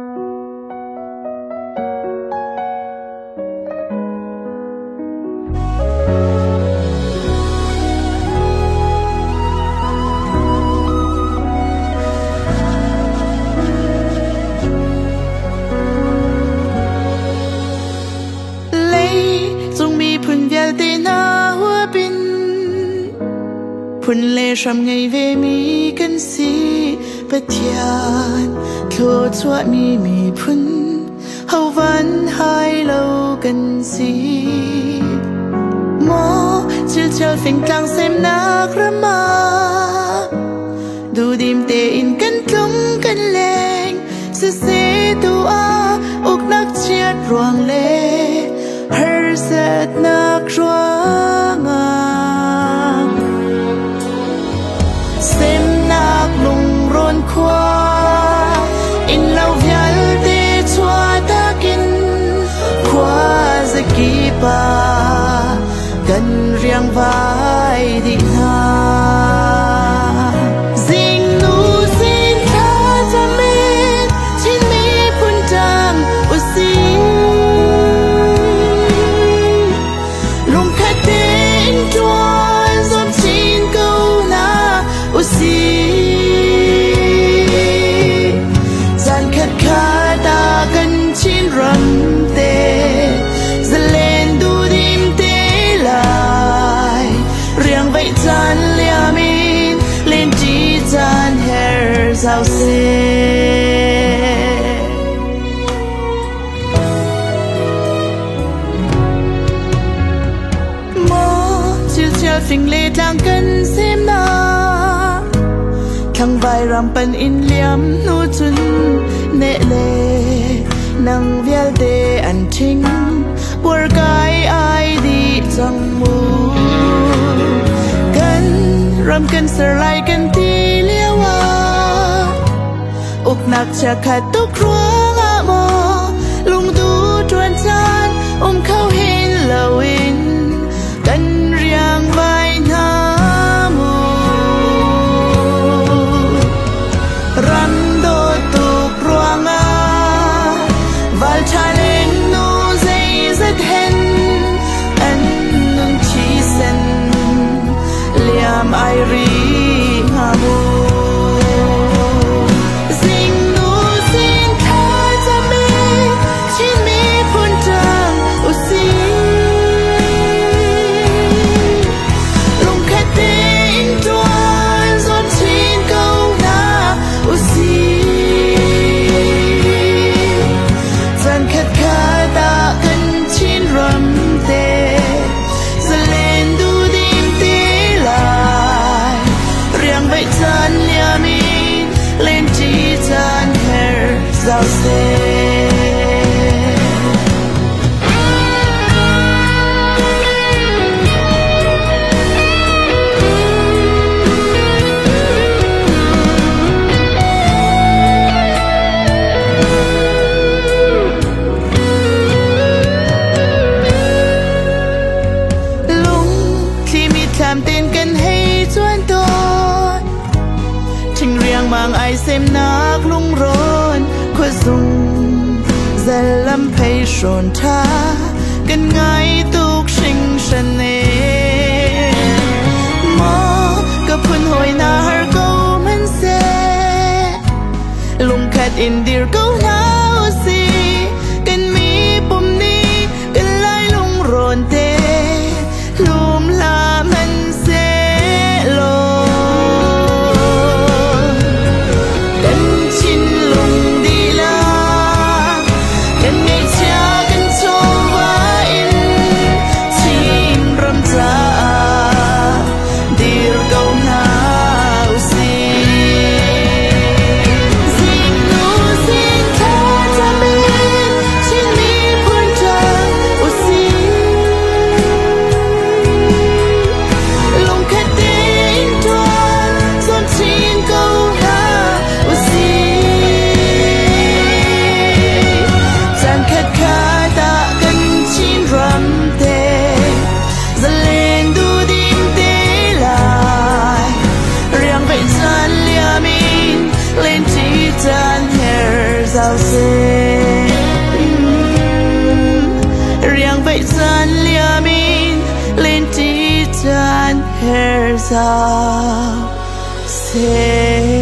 Phun lệ sầm ngày về mi cần si bất thiện thua chua mi phun hậu văn hai lâu cần si mò chiều chiều phình càng xem nát rama du dim tê in cần tung cần leng se tu a uk nak chiat ruang lệ her set nak ruang xem nạc lùng rôn khoa in lâu vial tê choa ta kinh khoa dây kỳ ba gần riêng vai đi na dinh nu xin tha cho mình xin mi phun trăng oxy lùng khát tên chuan giúp xin câu na oxy gian khát khát ta cần chín rầm tê dần lên du đêm tê lại riêng vậy gian lia min lên chỉ gian hair giao xe mơ chiều chiều phình lệ đang cần xem na thằng vai ram pan in liam nu chun nệ lệ nang vial te an thing bor kai ai đi chang mu kan ram kan ser lai kan ti lewa uk nak cha khat tuk ruang a mo lung du tuan chan khau hin lawin kan riang vai na ram do tuk ruang a val chaleng nu zai zat hen an nun chi sen liam ai ri nga mu sing nu sin tha cha me chin mi phun trăng oxy lung khát tên tuan zon chin câu na oxy gian khát khát ta cần chín rầm tê dần lên du đêm tê lại riêng vậy gian lia min lên chỉ gian hair giao xe làm tên cần hay chuan tôn trình riêng mang ai xem nát lung rôn khua dùng giờ lâm phê sồn tha cần ngay tục sinh sân nê mò cơ phun hồi na har câu man se lung khát in dir câu nào si cần mi bum ni cần lai lung rôn tê lum la man Hãy subscribe Here's how say